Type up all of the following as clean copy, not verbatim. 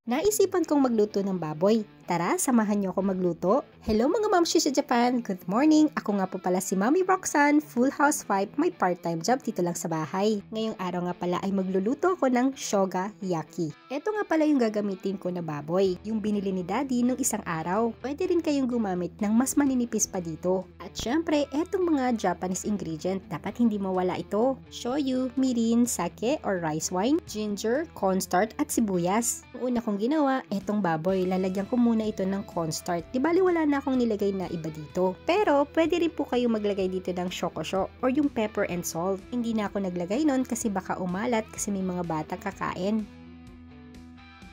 Naisipan kong magluto ng baboy. Tara, samahan niyo ako magluto. Hello mga mamshi sa Japan! Good morning! Ako nga po pala si Mami Roxanne, full housewife, may part-time job dito lang sa bahay. Ngayong araw nga pala ay magluluto ako ng shoga yaki. Ito nga pala yung gagamitin ko na baboy, yung binili ni Daddy nung isang araw. Pwede rin kayong gumamit ng mas maninipis pa dito. At syempre, etong mga Japanese ingredient, dapat hindi mawala ito. Shoyu, mirin, sake or rice wine, ginger, cornstarch at sibuyas. Ang una kong ginawa, etong baboy, lalagyan ko muna ito ng cornstarch. Di bali wala na akong nilagay na iba dito. Pero pwede rin po kayo maglagay dito ng shokosho or yung pepper and salt. Hindi na ako naglagay nun kasi baka umalat kasi may mga batang kakain.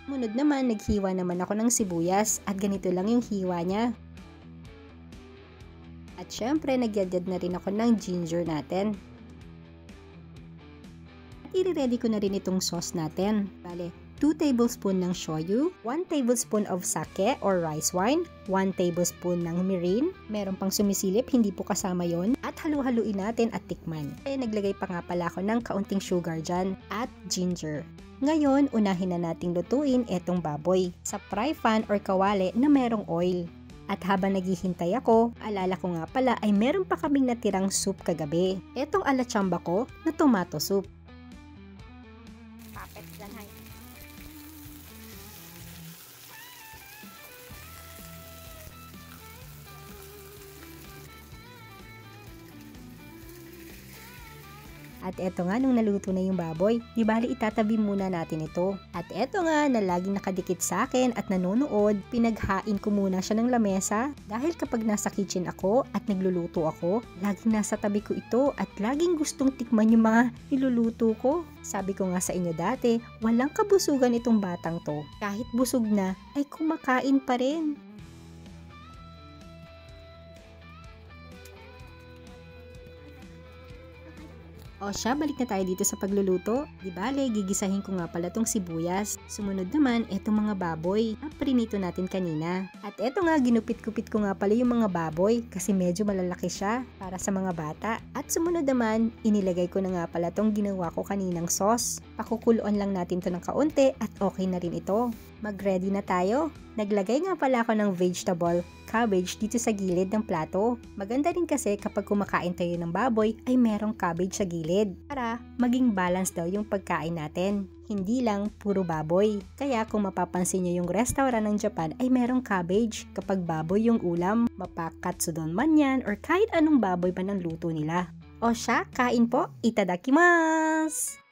Munod naman, naghiwa naman ako ng sibuyas at ganito lang yung hiwa niya. At syempre, nagyadyad na rin ako ng ginger natin. At i-ready ko na rin itong sauce natin. Bale, 2 tablespoon ng shoyu, 1 tablespoon of sake or rice wine, 1 tablespoon ng mirin, meron pang sumisilip, hindi po kasama yon, at halu-haluin natin at tikman. Naglagay pa nga pala ako ng kaunting sugar dyan at ginger. Ngayon, unahin na nating lutuin etong baboy sa fry pan or kawali na merong oil. At habang naghihintay ako, alala ko nga pala ay meron pa kaming natirang soup kagabi. Etong alachamba ko na tomato soup. At eto nga, nung naluto na yung baboy, di bali itatabi muna natin ito. At eto nga, na laging nakadikit sa akin at nanonood, pinaghain ko muna siya ng lamesa. Dahil kapag nasa kitchen ako at nagluluto ako, laging nasa tabi ko ito at laging gustong tikman yung mga niluluto ko. Sabi ko nga sa inyo dati, walang kabusugan itong batang to. Kahit busog na, ay kumakain pa rin. O siya, balik na tayo dito sa pagluluto. Di bale, gigisahin ko nga pala tong sibuyas. Sumunod naman, etong mga baboy na prinito natin kanina. At eto nga, ginupit-kupit ko nga pala yung mga baboy kasi medyo malalaki siya para sa mga bata. At sumunod naman, inilagay ko na nga pala tong ginawa ko kaninang sauce. Pakukuluan lang natin to ng kaunti at okay na rin ito. Mag-ready na tayo. Naglagay nga pala ako ng vegetable cabbage dito sa gilid ng plato. Maganda rin kasi kapag kumakain tayo ng baboy ay merong cabbage sa gilid para maging balance daw yung pagkain natin. Hindi lang puro baboy. Kaya kung mapapansin nyo yung restaurant ng Japan ay merong cabbage kapag baboy yung ulam. Mapakatsudon man yan or kahit anong baboy pa ng luto nila. O siya, kain po. Itadakimasu!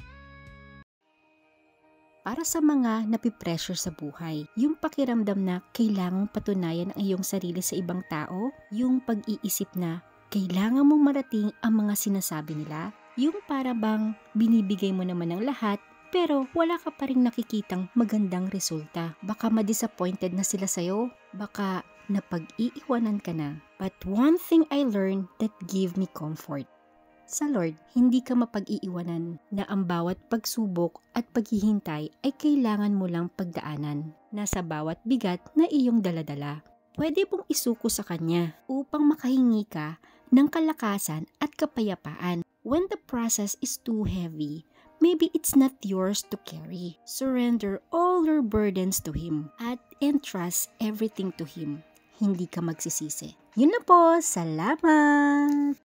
Para sa mga napipressure sa buhay, yung pakiramdam na kailangang patunayan ang iyong sarili sa ibang tao, yung pag-iisip na kailangan mong marating ang mga sinasabi nila, yung para bang binibigay mo naman ang lahat pero wala ka pa rin nakikitang magandang resulta. Baka ma-disappointed na sila sa'yo, baka napag-iiwanan ka na. But one thing I learned that gave me comfort. Sa Lord, hindi ka mapag-iiwanan na ang bawat pagsubok at paghihintay ay kailangan mo lang pagdaanan na sa bawat bigat na iyong daladala. Pwede mong isuko sa Kanya upang makahingi ka ng kalakasan at kapayapaan. When the process is too heavy, maybe it's not yours to carry. Surrender all your burdens to Him at entrust everything to Him. Hindi ka magsisisi. Yun na po, salamat!